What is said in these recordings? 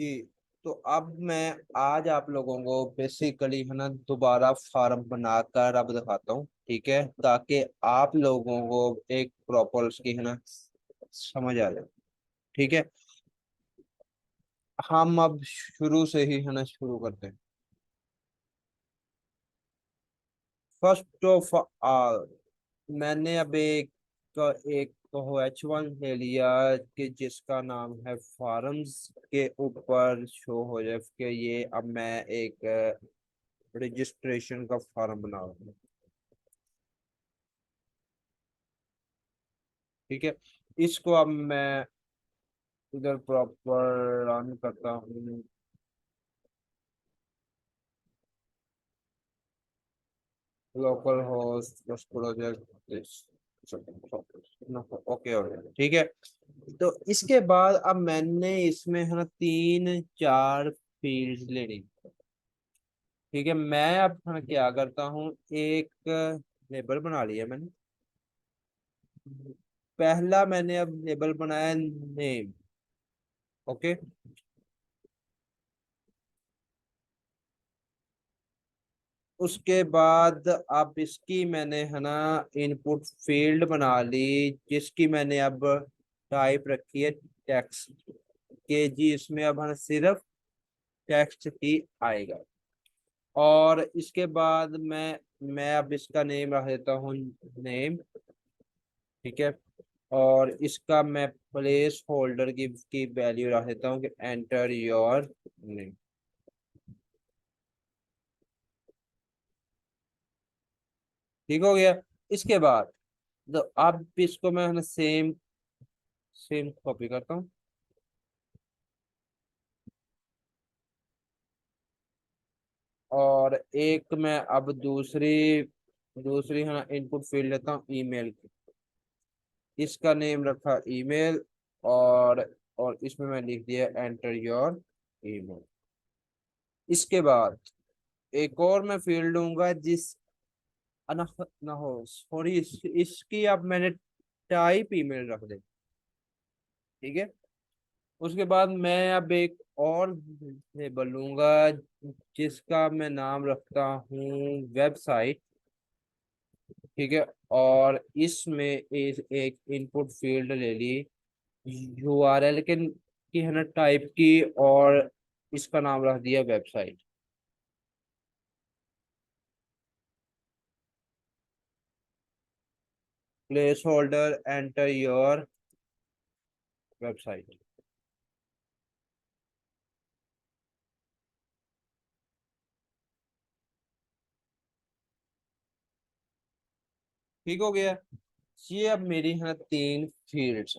जी। तो अब मैं आज आप लोगों को बेसिकली है ना दोबारा फार्म बनाकर अब दिखाता हूँ, ठीक है, ताकि आप लोगों को एक प्रॉपर उसकी है ना समझ आ जाए। ठीक है, हम अब शुरू से ही है ना शुरू करते हैं। फर्स्ट ऑफ ऑल मैंने अब एक H1 ले लिया कि जिसका नाम है फार्म्स के ऊपर शो हो जाए कि ये अब मैं एक रजिस्ट्रेशन का फॉर्म बना रहा हूँ। ठीक है, इसको अब मैं इधर प्रॉपर रन करता हूँ। लोकल होस्ट बस प्रोजेक्ट ओके हो गया, ठीक है। तो इसके बाद अब मैंने इसमें है ना 3 4 फील्ड्स लेनी। ठीक है, मैं अब है ना क्या करता हूँ, एक लेबल बना लिया मैंने। पहला मैंने अब लेबल बनाया नेम। ओके, उसके बाद अब इसकी मैंने है ना इनपुट फील्ड बना ली, जिसकी मैंने अब टाइप रखी है टेक्स्ट के जी। इसमें अब है ना सिर्फ टेक्स्ट ही आएगा। और इसके बाद मैं अब इसका नेम रख देता हूँ नेम। ठीक है, और इसका मैं प्लेस होल्डर की वैल्यू रख देता हूँ कि एंटर योर नेम। ठीक हो गया। इसके बाद तो अब इसको मैं है ना सेम सेम कॉपी करता हूँ। और एक मैं अब दूसरी दूसरी है ना इनपुट फील्ड लेता हूँ ईमेल की। इसका नेम रखा ईमेल। और और इसमें मैं लिख दिया एंटर योर ईमेल। इसके बाद एक और मैं फील्ड दूंगा जिस ना ना हो सॉरी इसकी अब मैंने टाइप ईमेल रख दे। ठीक है, उसके बाद मैं अब एक और लेबल लूंगा जिसका मैं नाम रखता हूँ वेबसाइट। ठीक है, और इसमें एक इनपुट फील्ड ले ली यूआरएल के की है ना टाइप की। और इसका नाम रख दिया website. Place holder enter your website. ठीक हो गया। ये अब मेरी है 3 फील्ड्स।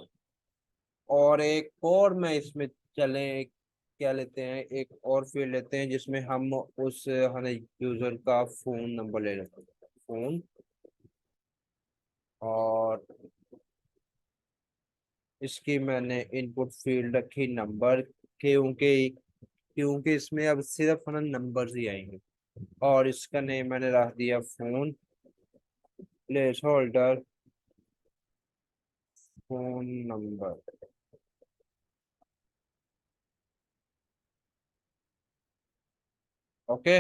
और एक और मैं इसमें चले क्या लेते हैं, एक और फील्ड लेते हैं जिसमें हम उस है ना यूजर का फोन नंबर ले लेते हैं। फोन। और इसकी मैंने इनपुट फील्ड रखी नंबर, क्योंकि क्योंकि इसमें अब सिर्फ है ना नंबर ही आएंगे। और इसका नेम मैंने रख दिया phone. Place holder phone number. Okay,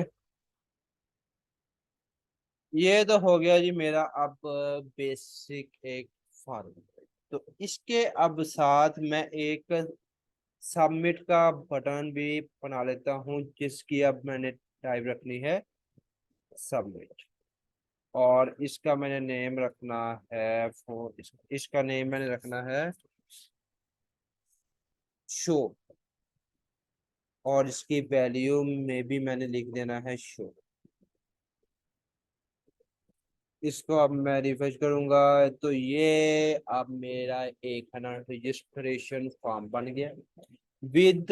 ये तो हो गया जी मेरा अब बेसिक एक फॉर्म। तो इसके अब साथ मैं एक सबमिट का बटन भी बना लेता हूँ, जिसकी अब मैंने टाइप रखनी है सबमिट। और इसका मैंने नेम रखना है इसका नेम मैंने रखना है शो। और इसकी वैल्यू में भी मैंने लिख देना है शो। इसको अब मैं रिफ्रेश करूंगा तो ये अब मेरा एक है ना रजिस्ट्रेशन फॉर्म बन गया विद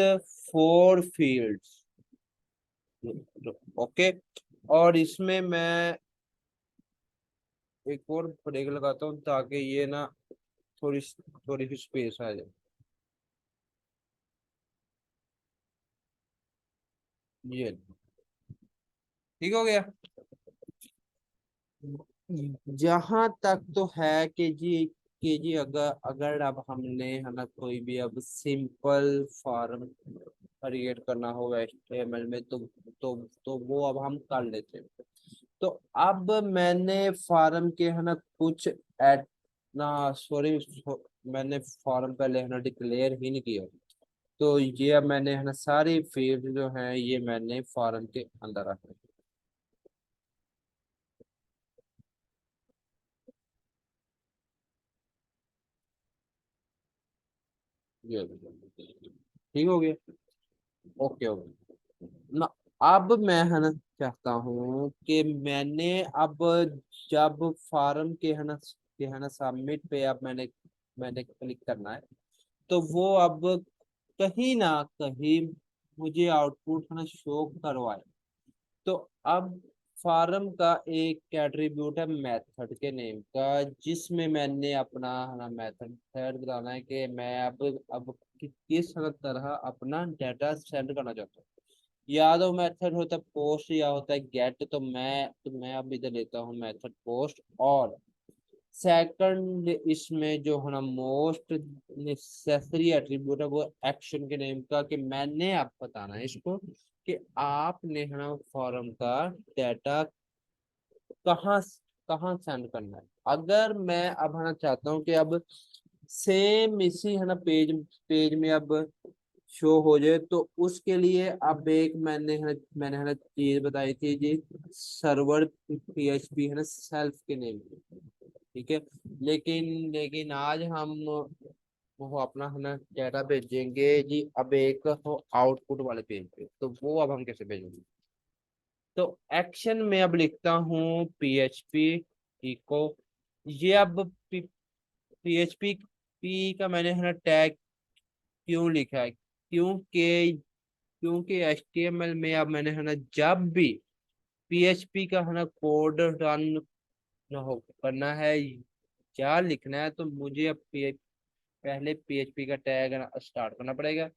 4 फील्ड्स। ओके, और इसमें मैं एक और ब्रेक लगाता हूँ ताकि ये ना थोड़ी थोड़ी सी स्पेस आ जाए। ये ठीक हो गया। जहां तक तो है कि जी अगर अगर अब हमने है ना कोई भी अब सिंपल फॉर्म क्रिएट करना होगा HTML में तो वो अब हम कर लेते हैं। तो अब मैंने फॉर्म के है ना कुछ एड ना सॉरी, मैंने फॉर्म पहले है ना डिक्लेयर ही नहीं किया। तो ये अब मैंने है ना सारी फील्ड जो है ये मैंने फॉर्म के अंदर रखा। ये ठीक हो गया। ओके ओके ना। अब मैं है ना चाहता हूँ कि मैंने अब जब फॉर्म के है ना सबमिट पे अब मैंने मैंने क्लिक करना है, तो वो अब कहीं ना कहीं मुझे आउटपुट है ना शो करवाए। तो अब फॉर्म का एक एट्रीब्यूट है मेथड के नेम का, जिसमें मैंने अपना है ना मेथड सेट बताना है कि मैं अब किस तरह अपना डाटा सेंड करना चाहता हूँ। या तो मेथड होता है पोस्ट या होता है गेट। तो मैं अब इधर लेता हूँ मेथड पोस्ट। और सेकंड इसमें जो है ना मोस्ट नेसेसरी एट्रीब्यूट है वो एक्शन के नेम का, कि मैंने आप बताना है इसको कि आपने है ना फॉर्म का डाटा कहाँ कहाँ सेंड करना है। अगर मैं अब है ना चाहता हूँ कि अब सेम इसी है ना पेज पेज में अब शो हो जाए, तो उसके लिए अब एक मैंने है ना चीज बताई थी जी, सर्वर PHP है ना सेल्फ के नेम पे। ठीक है। लेकिन लेकिन आज हम वो अपना है ना डाटा भेजेंगे जी अब एक हो आउटपुट वाले पेज पे। तो वो अब हम कैसे भेजेंगे? तो एक्शन में अब लिखता हूँ PHP इको। ये अब PHP पी का मैंने है ना टैग क्यों लिखा है? क्योंकि HTML में अब मैंने है ना जब भी PHP का है ना कोड रन न हो करना है या लिखना है, तो मुझे अब पहले PHP का टैग स्टार्ट करना पड़ेगा।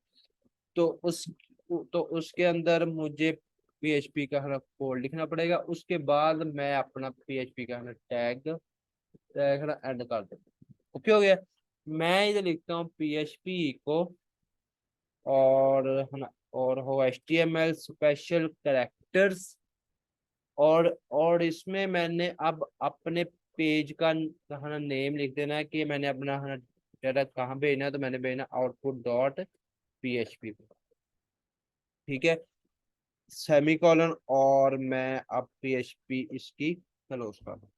तो उस तो उसके अंदर मुझे PHP का है ना कोड लिखना पड़ेगा। उसके बाद मैं अपना PHP का है ना टैग टैग है ना एंड कर दूँ। ओके हो गया। मैं इधर लिखता हूँ PHP को, और है ना और हो HTML स्पेशल कैरेक्टर्स। और इसमें मैंने अब अपने पेज का है ना नेम लिख देना है कि मैंने अपना है ना डाटा कहाँ भेजना है। तो मैंने भेजना आउटपुट डॉट PHP। ठीक है। सेमीकोलन। और मैं अब PHP इसकी क्लोज कर दूं।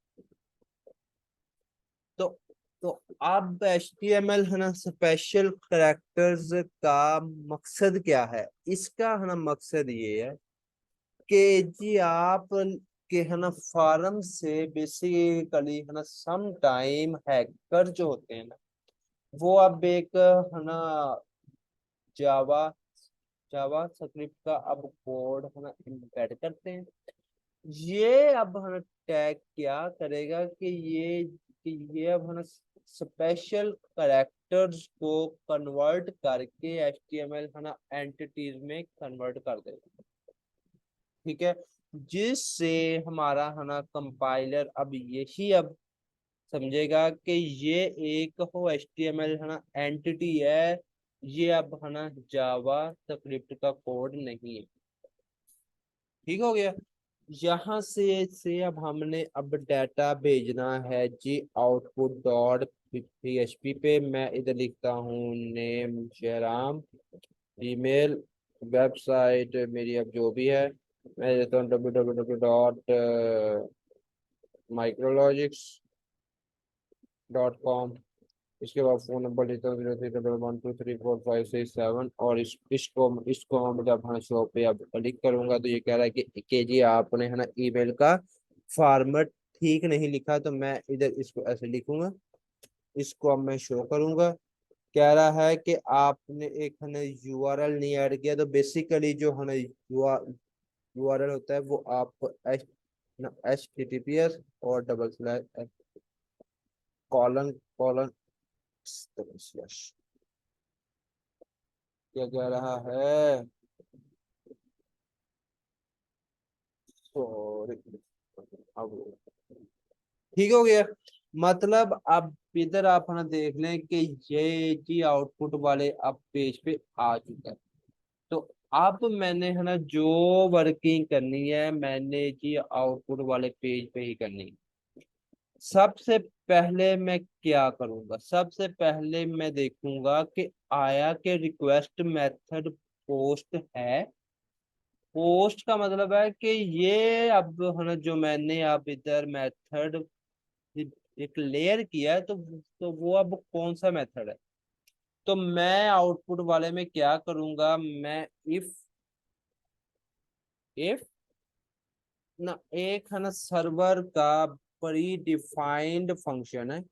तो तो अब HTML है ना स्पेशल कैरेक्टर्स का मकसद क्या है? इसका है ना मकसद ये है कि जी आप के है ना फॉरम से बेसिकली है ना सम टाइम हैकर जो होते हैं ना, वो अब एक है ना जावा जावा स्क्रिप्ट का अब कोड है ना इम्बेड करते हैं। ये अब है ना टैग क्या करेगा कि ये अब है ना स्पेशल कैरेक्टर्स को कन्वर्ट करके HTML है ना एंटिटीज में कन्वर्ट कर देगा। ठीक है। जिससे हमारा है ना कंपाइलर अब यही अब समझेगा कि ये एक हो HTML है ना एंटिटी है। ये अब है ना जावा स्क्रिप्ट का कोड नहीं है। ठीक हो गया। यहाँ से अब हमने अब डाटा भेजना है जी आउटपुट डॉट PHP पे। मैं इधर लिखता हूँ नेम जयराम, ईमेल, वेबसाइट मेरी अब जो भी है मैं देता हूँ www.micrologics.com। इसके बाद फोन नंबर देता हूँ 0311234567। और इसको हम जब हाँ शो पे अब क्लिक करूंगा तो ये कह रहा है कि जी आपने है ना ईमेल का फॉर्मेट ठीक नहीं लिखा। तो मैं इधर इसको ऐसे लिखूंगा। इसको अब मैं शो करूंगा। कह रहा है कि आपने एक है ना URL नहीं ऐड किया। तो बेसिकली जो है ना URL होता है वो आप HTTPS और double slash colon colon slash क्या कह रहा है? सॉरी। अब ठीक हो गया। मतलब अब इधर आप है ना देख लें कि ये जी आउटपुट वाले अब पेज पे आ चुका है। तो अब मैंने है ना जो वर्किंग करनी है मैंने जी आउटपुट वाले पेज पे ही करनी है। सबसे पहले मैं क्या करूंगा, सबसे पहले मैं देखूंगा कि आया के रिक्वेस्ट मेथड पोस्ट है। पोस्ट का मतलब है कि ये अब है ना जो मैंने अब इधर मेथड एक लेयर किया है, तो वो अब कौन सा मेथड है। तो मैं आउटपुट वाले में क्या करूंगा, मैं इफ ना एक है ना सर्वर का प्री डिफाइंड फंक्शन है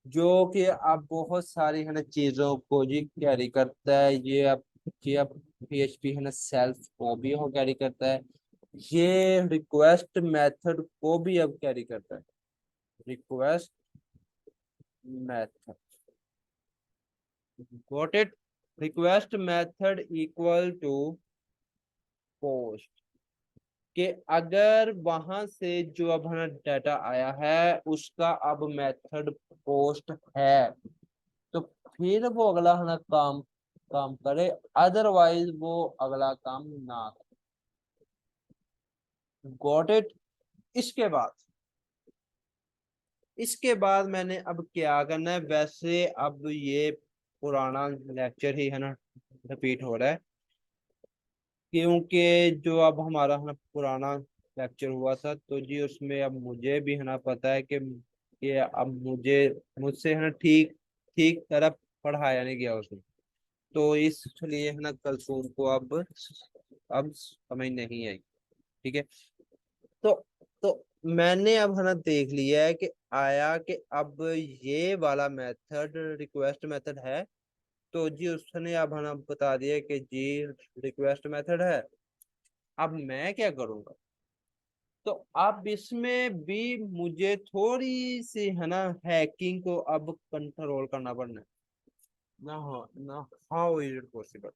जो कि अब बहुत सारी है ना चीजों को जी कैरी करता है। ये अब PHP है ना सेल्फ को भी हो कैरी करता है, ये रिक्वेस्ट मेथड को भी अब कैरी करता है। Request method, got it. Request method equal to post कि अगर वहां से जो अब हमारा डाटा आया है उसका अब मेथड पोस्ट है तो फिर वो अगला है ना काम काम करे, अदरवाइज वो अगला काम ना करे। Got it. इसके बाद इसके बाद मैंने अब क्या करना है, वैसे अब ये पुराना लेक्चर ही है ना रिपीट हो रहा है, क्योंकि जो अब हमारा है ना पुराना लेक्चर हुआ था तो जी उसमें अब मुझे भी है ना पता है कि अब मुझसे है ना ठीक ठीक तरह पढ़ाया नहीं गया उसमें। तो इसलिए है ना कलसूम को अब समझ नहीं आई। ठीक है। तो तो मैंने अब है ना देख लिया है कि आया कि अब ये वाला मेथड रिक्वेस्ट मेथड है, तो जी उसने अब है ना बता दिया कि जी रिक्वेस्ट मेथड है। अब मैं क्या करूंगा, तो अब इसमें भी मुझे थोड़ी सी है ना हैकिंग को अब कंट्रोल करना पड़ना है। ना हो ना, हाउ इज इट पॉसिबल।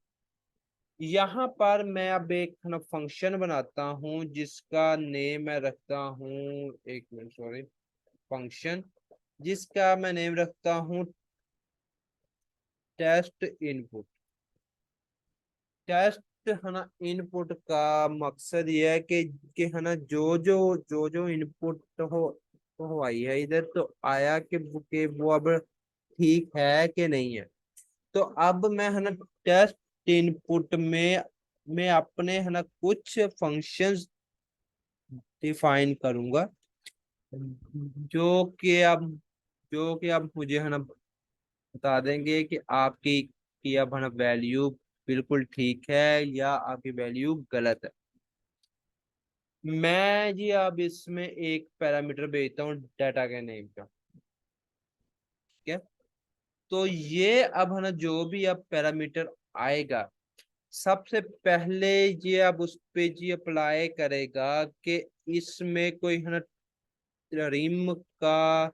यहाँ पर मैं अब एक है ना फंक्शन बनाता हूँ जिसका नेम मैं रखता हूँ, एक मिनट सॉरी, फंक्शन जिसका मैं नेम रखता हूँ टेस्ट इनपुट। टेस्ट है ना इनपुट का मकसद ये है कि है ना जो इनपुट हो आई है इधर, तो आया कि वो अब ठीक है कि नहीं है। तो अब मैं है ना टेस्ट इनपुट में मैं अपने है ना कुछ फंक्शंस डिफाइन करूंगा जो कि अब जो कि अब मुझे है ना बता देंगे कि आपकी की अब है ना वैल्यू बिल्कुल ठीक है या आपकी वैल्यू गलत है। मैं जी अब इसमें एक पैरामीटर भेजता हूँ डाटा के नेम का। ठीक है। तो ये अब है ना जो भी अब पैरामीटर आएगा सबसे पहले ये अब उस पे जी अप्लाई करेगा कि इसमें कोई है ना रिम का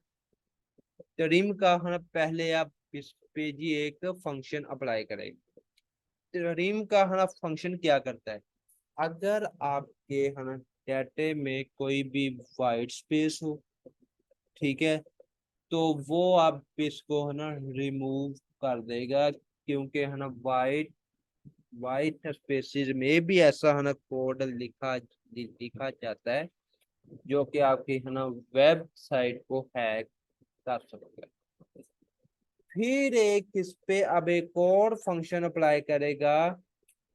रिम का है ना पहले आप इस पे जी एक फंक्शन अप्लाई करेगा। रिम का है ना फंक्शन क्या करता है, अगर आपके है ना डाटे में कोई भी वाइट स्पेस हो, ठीक है, तो वो आप इसको है ना रिमूव कर देगा, क्योंकि है ना वाइट वाइट स्पेसिस में भी ऐसा है ना कोड लिखा जाता है जो कि आपकी है ना वेबसाइट को हैक कर सकता है। फिर एक इस पे अब एक और फंक्शन अप्लाई करेगा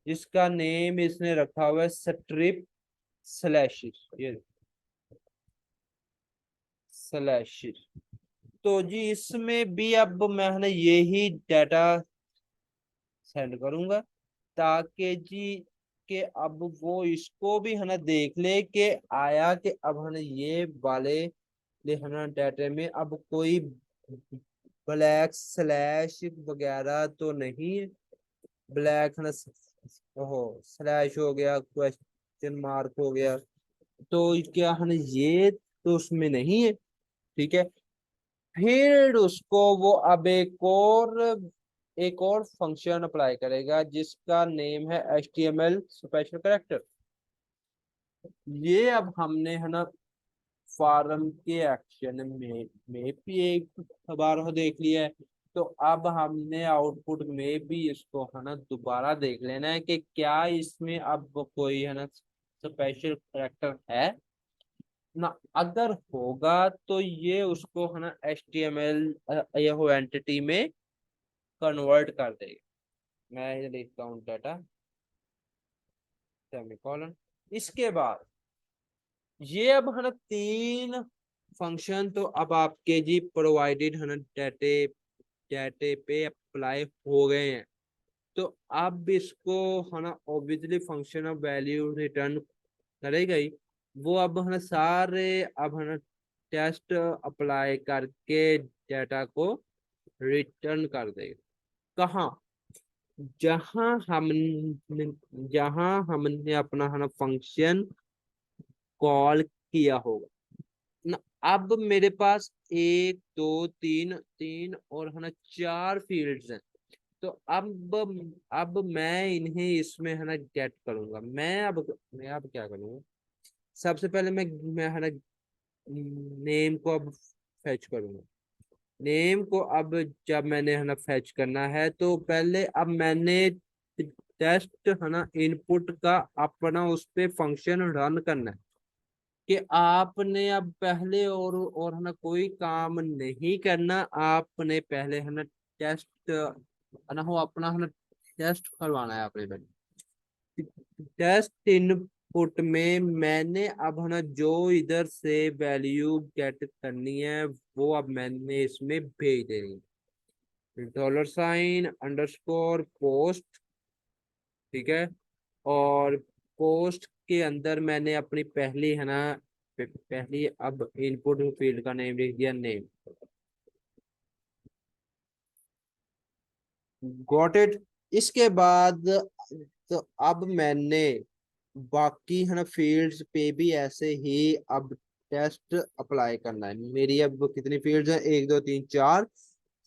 जिसका नेम इसने रखा हुआ है स्ट्रिप स्लैशेस, ये स्लैशेस। तो जी इसमें भी अब मैं है ना यही डाटा सेंड करूंगा ताकि जी के अब वो इसको भी है ना देख ले कि आया कि अब है ना ये वाले ले है ना डाटा में अब कोई ब्लैक स्लैश वगैरह तो नहीं है। ब्लैक है ना ओहो स्लैश हो गया, क्वेश्चन मार्क हो गया, तो क्या है ना ये तो उसमें नहीं है। ठीक है। फिर उसको वो अब एक और फंक्शन अप्लाई करेगा जिसका नेम है HTML स्पेशल कैरेक्टर। ये अब हमने है ना फॉर्म के एक्शन में भी एक बार देख लिया है। तो अब हमने आउटपुट में भी इसको है ना दोबारा देख लेना है कि क्या इसमें अब कोई है ना स्पेशल करेक्टर है ना। अगर होगा तो ये उसको है ना HTML या वो एंटिटी में कन्वर्ट कर देगा। मैं ये लिखता हूँ डाटा सेमीकोलन। इसके बाद ये अब है ना तीन फंक्शन तो अब आपके जी प्रोवाइडेड है ना डाटे डाटे पे अप्लाई हो गए हैं। तो अब इसको है ना obviously function of value return करेगा ही। वो अब है ना सारे अब है ना टेस्ट अप्लाई करके डाटा को रिटर्न कर देगा। कहाँ? जहां हमने जहां हमने अपना है ना फंक्शन कॉल किया होगा ना। अब मेरे पास एक दो तीन तीन और है ना चार फील्ड्स हैं। तो अब मैं इन्हें इसमें है ना गेट करूंगा। मैं अब क्या करूंगा? सबसे पहले मैं है ना नेम को अब फेच करूंगा। नेम को अब जब मैंने है ना फेच करना है तो पहले अब मैंने टेस्ट है ना इनपुट का अपना उस पे फंक्शन रन करना है कि आपने अब पहले और है ना कोई काम नहीं करना। आपने पहले है ना टेस्ट है ना हो अपना है ना टेस्ट करवाना है आपने पहले। टेस्ट इनपुट में मैंने अब है ना जो इधर से वैल्यू गेट करनी है वो अब मैंने इसमें भेज देनी है। $Underscore post. ठीक है। और पोस्ट के अंदर मैंने अपनी पहली है ना पहली अब इनपुट फील्ड का नेम लिख दिया नेम। Got it. इसके बाद तो अब मैंने बाकी है ना फील्ड्स पे भी ऐसे ही अब टेस्ट अप्लाई करना है। मेरी अब कितनी फील्ड्स हैं? एक दो तीन चार।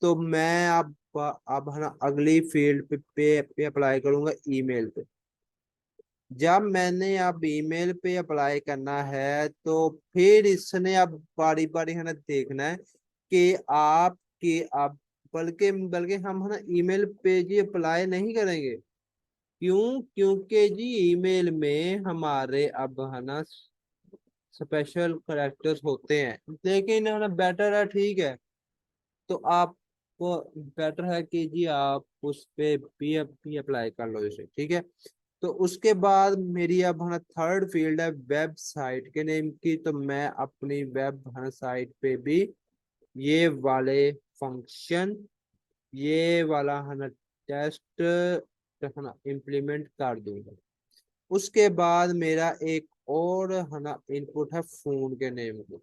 तो मैं अब है ना अगली फील्ड पे अप्लाई करूंगा ईमेल पे। जब मैंने अब ईमेल पे अप्लाई करना है तो फिर इसने अब बारी बारी है ना देखना है कि आप कि आप बल्कि बल्कि हम है ना ईमेल पे जी अप्लाई नहीं करेंगे। क्यों? क्योंकि जी ईमेल में हमारे अब है ना स्पेशल करेक्टर्स होते हैं। लेकिन है ना बेटर है, ठीक है। तो आप बेटर है कि जी आप उस पे भी अप्लाई कर लो इसे, ठीक है। तो उसके बाद मेरी अब है थर्ड फील्ड है वेबसाइट के नेम की। तो मैं अपनी वेब साइट पे भी ये वाले फंक्शन ये वाला है ना टेस्ट है ना इम्प्लीमेंट कर दूंगा। उसके बाद मेरा एक और है ना इनपुट है फोन के नेम को।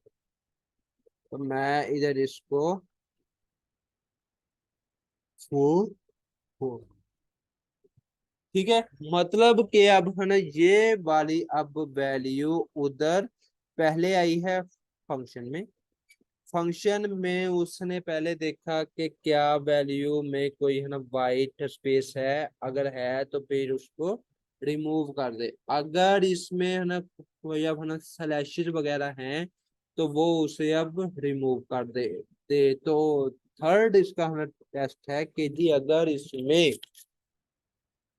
तो मैं इधर इसको फोन फोन ठीक है। मतलब कि अब है ना ये वाली अब वैल्यू उधर पहले आई है फंक्शन में। फंक्शन में उसने पहले देखा कि क्या वैल्यू में कोई है ना वाइट स्पेस है। अगर है तो फिर उसको रिमूव कर दे। अगर इसमें है ना कोई अब है ना स्लैशेस वगैरह हैं तो वो उसे अब रिमूव कर दे। तो थर्ड इसका है ना टेस्ट है कि जी अगर इसमें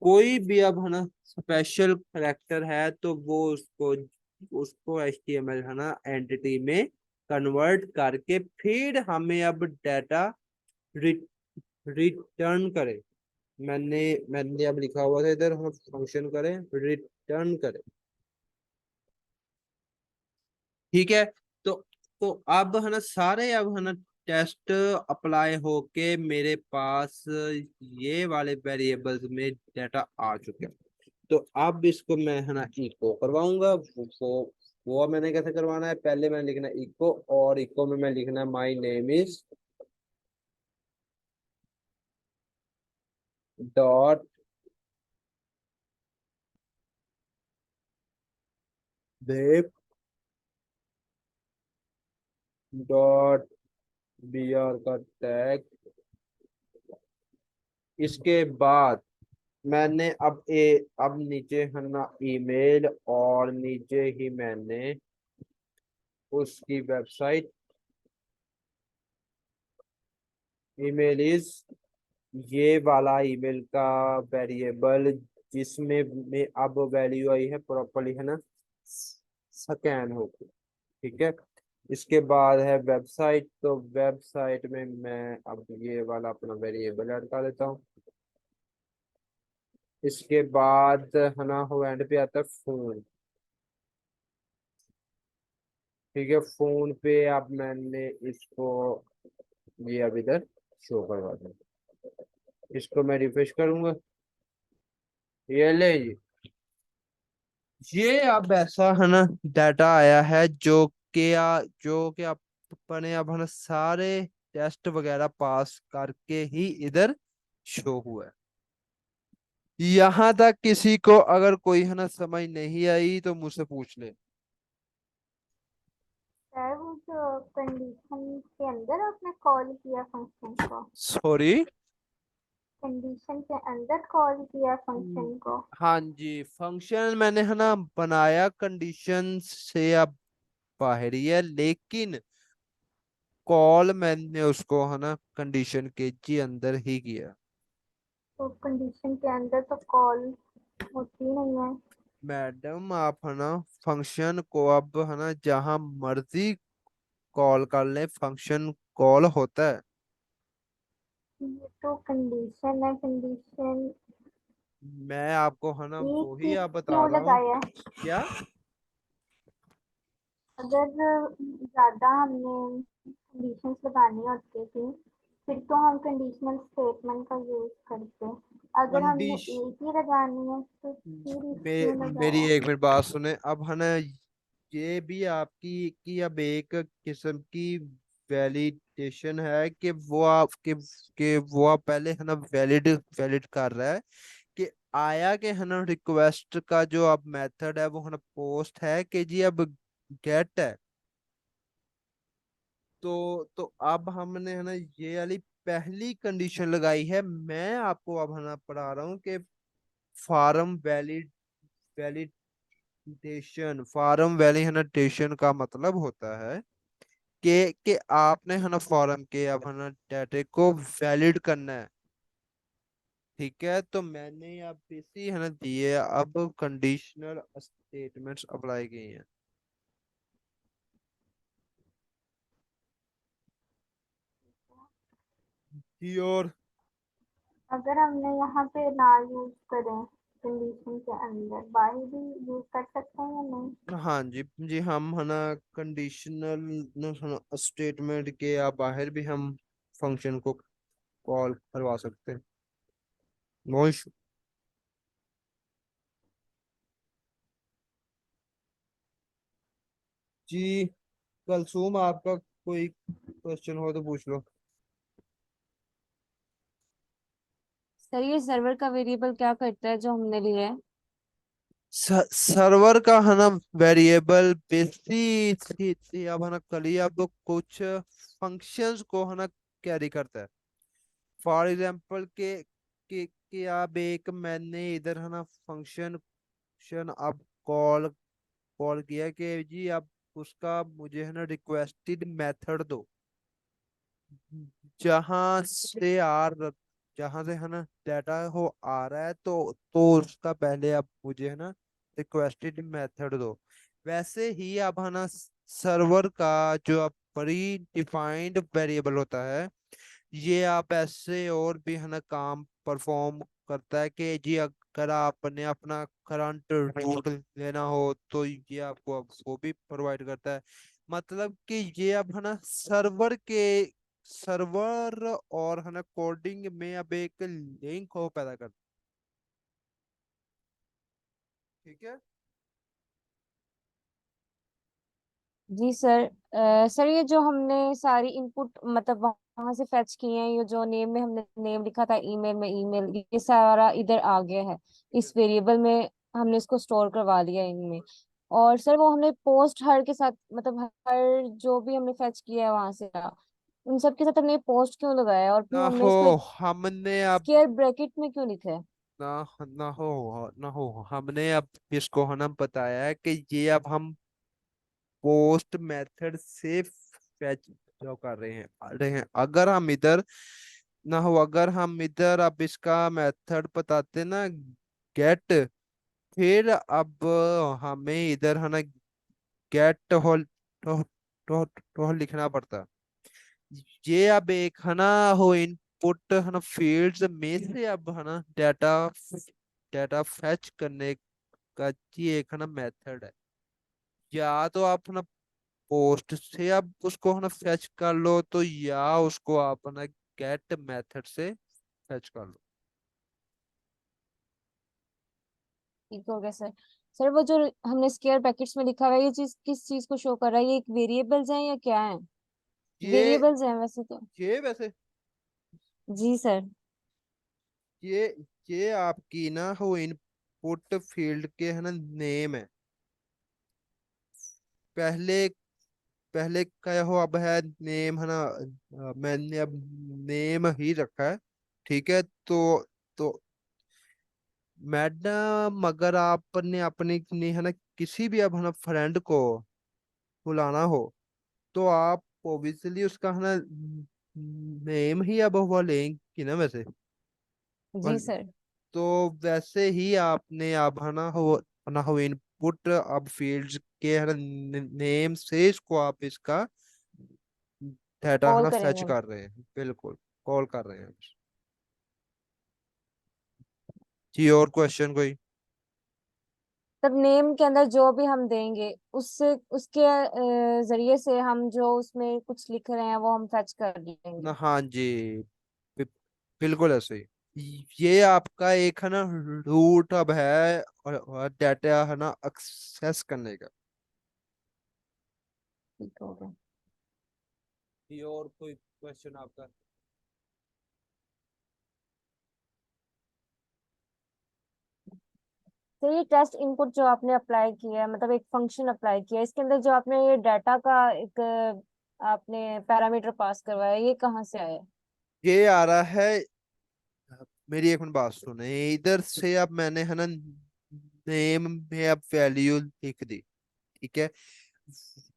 कोई भी अब है ना स्पेशल करेक्टर है तो वो उसको HTML है ना एंटिटी में कन्वर्ट करके फिर हमें अब डाटा रिटर्न करे। मैंने अब लिखा हुआ था इधर हम फंक्शन करें रिटर्न करें। ठीक है। तो तो अब है ना सारे अब है ना टेस्ट अप्लाई होके मेरे पास ये वाले वेरिएबल्स में डाटा आ चुके हैं। तो अब इसको मैं है ना इको करवाऊंगा। वो मैंने कैसे करवाना है? पहले मैंने लिखना है इको और इको में मैं लिखना है my name is dot web dot B R का टैग। इसके बाद मैंने अब नीचे है ना ईमेल और नीचे ही मैंने उसकी वेबसाइट ईमेल इज ये वाला ईमेल का वेरिएबल जिसमें में अब वैल्यू आई है प्रॉपरली, है ना, स्कैन होकर। ठीक है। इसके बाद है वेबसाइट, तो वेबसाइट में मैं अब ये वाला अपना वेरिएबल ऐड कर देता हूँ। इसके बाद है ना, हो एंड पे आता है फोन। ठीक है, फोन पे अब मैंने इसको ये अब इधर शो करवा दूँ। इसको मैं रिफ्रेश करूंगा, ये ले जी। ये अब ऐसा है ना डाटा आया है जो कि अपने अब है ना सारे टेस्ट वगैरह पास करके ही इधर शो हुआ है। यहाँ तक किसी को अगर कोई है ना समझ नहीं आई तो मुझसे पूछ ले। सर वो जो कंडीशन के अंदर आपने कॉल किया फंक्शन को, सॉरी। कंडीशन के अंदर कॉल किया फंक्शन को। हाँ जी, फंक्शन मैंने है ना बनाया कंडीशन से अब बाहर ही है, लेकिन कॉल मैंने उसको है ना कंडीशन के जी अंदर ही किया। तो कंडीशन के अंदर तो कॉल होती नहीं है। मैडम आप है ना फंक्शन को अब है ना जहां मर्जी कॉल कर ले, फंक्शन कॉल होता है। ये तो कंडीशन है, कंडीशन मैं आपको है ना एक वही ही आप बता क्यों रहा हूँ। लगाया है? क्या? अगर ज्यादा हमने कंडीशंस लगानी होती थी फिर तो हम कंडीशनल स्टेटमेंट का यूज करते। अगर हमने कंडीश एक ही लगानी है तो फिर क्यों मेरी लगाया? एक मिनट बात सुने, अब है ना ये भी आपकी की अब एक किस्म की वैलिडेशन है कि वो आप कि वो आप पहले है ना वैलिड वैलिड कर रहा है कि आया के है ना रिक्वेस्ट का जो अब मेथड है वो है ना पोस्ट है कि जी अब गेट है। तो अब हमने है ना ये वाली पहली कंडीशन लगाई है। मैं आपको अब है ना पढ़ा रहा हूँ कि फार्म वैलिडेशन, फार्म वैलिडेशन का मतलब होता है कि आपने है ना फॉर्म के अब है ना डाटे को वैलिड करना है। ठीक है, तो मैंने अब इसी है ना दिए अब कंडीशनल स्टेटमेंट्स अप्लाई किए हैं। जी और अगर हमने यहाँ पे ना यूज करें कंडीशन के अंदर बाहर भी यूज कर सकते हैं या नहीं? हाँ जी, जी हम है ना कंडीशनल स्टेटमेंट के या बाहर भी हम फंक्शन को कॉल करवा सकते हैं। No issue. जी, कलसूम आपका कोई क्वेश्चन हो तो पूछ लो। सर ये सर्वर का वेरिएबल क्या करता है जो हमने लिया है? सर्वर का है ना वेरिएबल बेसिकली अब है ना कल अब तो कुछ फंक्शंस को है ना कैरी करता है। फॉर एग्जांपल कि अब एक मैंने इधर है ना फंक्शन फंक्शन अब कॉल कॉल किया कि जी अब उसका मुझे है ना रिक्वेस्टेड मेथड दो। जहां से आ र- जहां से है ना डाटा हो आ रहा है, तो उसका पहले अब मुझे है ना रिक्वेस्टेड मेथड दो। वैसे ही अब है ना सर्वर का जो अब प्री डिफाइंड वेरिएबल होता है, ये आप ऐसे और भी है ना काम परफॉर्म करता है कि जी अगर आपने अपना करंट रूट लेना हो तो ये आपको अब वो भी प्रोवाइड करता है। मतलब कि ये अब है ना सर्वर और है ना कोडिंग में अब एक लिंक को पैदा करता है। ठीक है। जी सर। सर ये जो हमने सारी इनपुट मतलब वहां से फेच किए हैं, ये जो नेम में हमने नेम लिखा था ईमेल में ईमेल, ये सारा इधर आ गया है इस वेरिएबल में। हमने इसको स्टोर करवा लिया है इनमें। और सर वो हमने पोस्ट हर के साथ मतलब हर जो भी हमने फेच किया है वहां से उन सब के साथ हमने पोस्ट क्यों लगाया है और फिर ना हमने हो इसको एक हमने अब स्क्वायर ब्रैकेट में क्यों लिखा है? ना ना हो हमने अब इसको है ना बताया है कि ये अब हम पोस्ट मेथड से फैच जो कर रहे हैं अगर हम इधर ना हो, अगर हम इधर अब इसका मेथड बताते ना गेट, फिर अब हमें इधर है ना गेट होल तो, तो लिखना पड़ता। ये अब एक है ना हो इनपुट है ना फील्ड्स में से अब है ना डाटा डाटा फैच करने का ये एक है ना मेथड है। या तो आप ना पोस्ट से आप उसको है ना फैच कर लो, तो या उसको आप है ना गेट मेथड से फैच कर लो। ठीक हो गया सर। सर वो जो हमने स्क्वायर ब्रैकेट्स में लिखा हुआ है, ये चीज किस चीज को शो कर रहा है? ये एक वेरिएबल्स हैं या क्या है? ये वेरिएबल्स हैं वैसे तो। ये वैसे जी सर। ये ये आपकी ना हो इनपुट फील्ड के है ना नेम है। पहले पहले का हो अब है नेम है ना, मैंने अब नेम ही रखा है। ठीक है, तो मैडम अगर आपने अपने है ना किसी भी अब है ना फ्रेंड को बुलाना हो, तो आप ऑब्वियसली उसका है ना नेम ही अब वो लेंगे ना वैसे। जी वन- सर। तो वैसे ही आपने अब है ना हो इनपुट अब फील्ड्स के है ना नेम से इसको आप इसका डाटा है कॉल ना फैच करेंगे। कर रहे हैं, बिल्कुल कॉल कर रहे हैं। जी और क्वेश्चन कोई? तब नेम के अंदर जो भी हम देंगे उससे उसके जरिए से हम जो उसमें कुछ लिख रहे हैं वो हम फैच कर लेंगे। ना हाँ जी, बि- बिल्कुल ऐसे ही। ये आपका एक है ना रूट अब है और डाटा है ना एक्सेस करने का। ठीक हो गया। ये और कोई क्वेश्चन आपका? तो ये टेस्ट इनपुट जो आपने अप्लाई किया है, मतलब एक फंक्शन अप्लाई किया है, इसके अंदर जो आपने ये डाटा का एक आपने पैरामीटर पास करवाया, ये कहाँ से आया? ये आ रहा है, मेरी एक मिनट बात सुने, इधर से अब मैंने है ना नेम में अब वैल्यू लिख दी। ठीक है,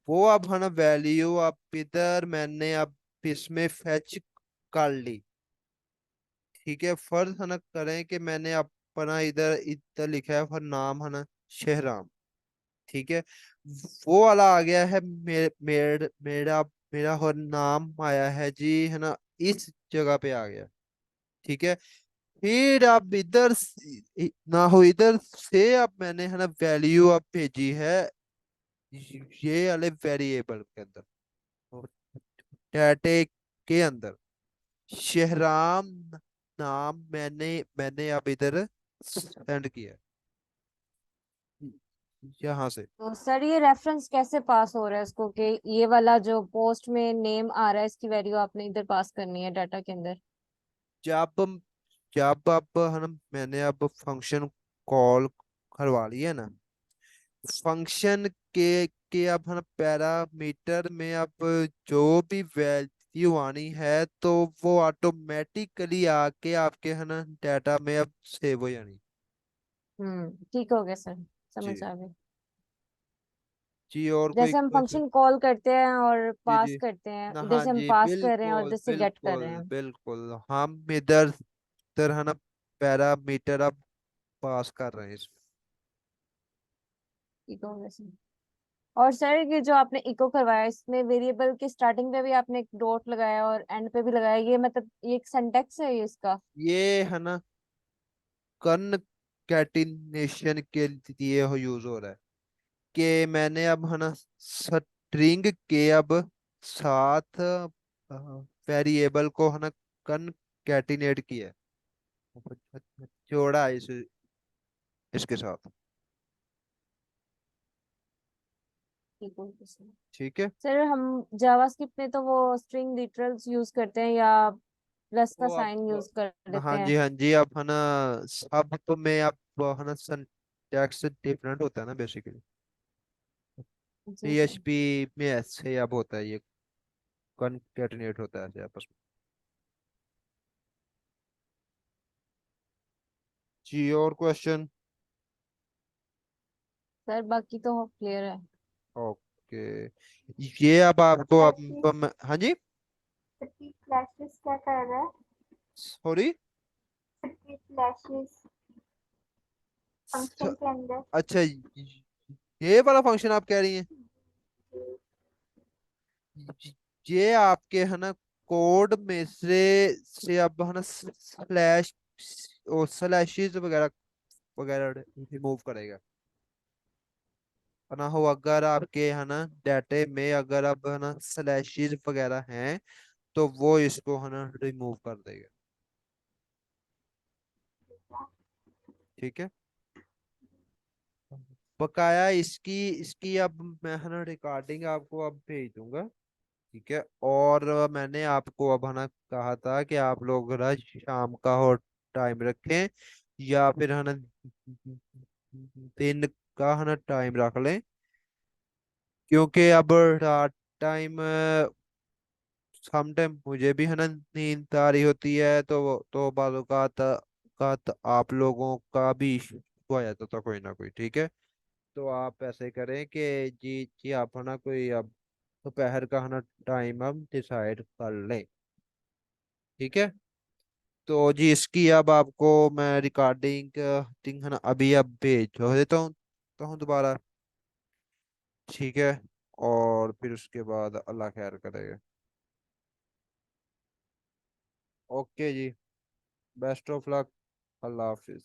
वो अब है ना वैल्यू अब इधर मैंने अब इसमें फेच कर ली। ठीक है, फर्ज है ना करें कि मैंने अपना इधर इधर लिखा है और नाम है ना शहराम। ठीक है, वो वाला आ गया है मेरा मेरा और नाम आया है जी है ना इस जगह पे आ गया। ठीक है, फिर अब इधर ना हो इधर से अब मैंने है ना वैल्यू अब भेजी है ये वाले वेरिएबल के अंदर, डाटे के अंदर शहराम नाम मैंने मैंने अब इधर सेंड किया यहाँ से। तो सर ये रेफरेंस कैसे पास हो रहा है इसको कि ये वाला जो पोस्ट में नेम आ रहा है इसकी वैल्यू आपने इधर पास करनी है डाटा के अंदर? जब जब अब है ना मैंने अब फंक्शन कॉल करवा लिया ना, फंक्शन के अब है ना पैरामीटर में अब जो भी वैल्यू आनी है तो वो ऑटोमेटिकली आके आपके है ना डाटा में अब सेव हो जानी। ठीक हो गया सर। समझ जी आ गई। जी और कोई जैसे हम क्वेश्चन? फंक्शन कॉल करते हैं और जी पास जी करते हैं, ना इधर हाँ से हम जी, पास कर रहे हैं और बिल्कुल इधर से गेट कर बिल्कुल रहे हैं। बिल्कुल हम इधर इधर है ना पैरामीटर अब पास कर रहे हैं ठीक हो गया सर। और सर ये जो आपने इको करवाया इसमें वेरिएबल के स्टार्टिंग पे भी आपने एक डॉट लगाया और एंड पे भी लगाया, ये मतलब ये एक सिंटैक्स है ये इसका? ये है ना कनकैटिनेशन के लिए हो यूज हो रहा है कि मैंने अब है ना स्ट्रिंग के अब साथ वेरिएबल को है ना कनकैटिनेट किया है, जोड़ा है इसके साथ। ठीक हो गया सर। ठीक है, सर हम जावास्क्रिप्ट में तो वो स्ट्रिंग लिटरल्स यूज करते हैं या प्लस का वो साइन अब यूज कर देते हाँ हैं? जी हाँ जी, अब है ना सब तो में अब है ना सिंटैक्स डिफरेंट होता है ना बेसिकली। जी सर। पीएचपी में ऐसे अब होता है, ये कनकैटिनेट होता है ऐसे आपस में। जी और क्वेश्चन? सर बाकी तो क्लियर है। ओके, ये अब आपको फ्लैशेस, हाँ जी, सिटी फ्लैशेस क्या कर रहा है? सॉरी, सिटी फ्लैशेस फंक्शन के अंदर। अच्छा ये वाला फंक्शन आप कह रही हैं? जी, ये आपके है ना कोड में से अब है ना स्लैश और स्लैशेस वगैरह वगैरह रिमूव करेगा। ना हो अगर आपके है ना डाटे में अगर अब है ना स्लैशेस वगैरह हैं तो वो इसको है ना रिमूव कर देगा। ठीक है, बकाया इसकी इसकी अब मैं है ना रिकॉर्डिंग आपको अब भेज दूंगा। ठीक है, और मैंने आपको अब है ना कहा था कि आप लोग है ना शाम का हो टाइम रखें या फिर है ना दिन का है ना टाइम रख लें, क्योंकि अब रात टाइम सम टाइम मुझे भी है ना नींद आ रही होती है, तो बालों का आप लोगों का भी इशू आ जाता था कोई ना कोई। ठीक है, तो आप ऐसे करें कि जी जी आप है ना कोई अब दोपहर का है ना टाइम हम डिसाइड कर लें। ठीक है, तो जी इसकी अब आपको मैं रिकॉर्डिंग थिंग है ना अभी अब भेज देता हूँ दोबारा। ठीक है, और फिर उसके बाद अल्लाह खैर करेगा। ओके जी, बेस्ट ऑफ लक, अल्लाह हाफिज।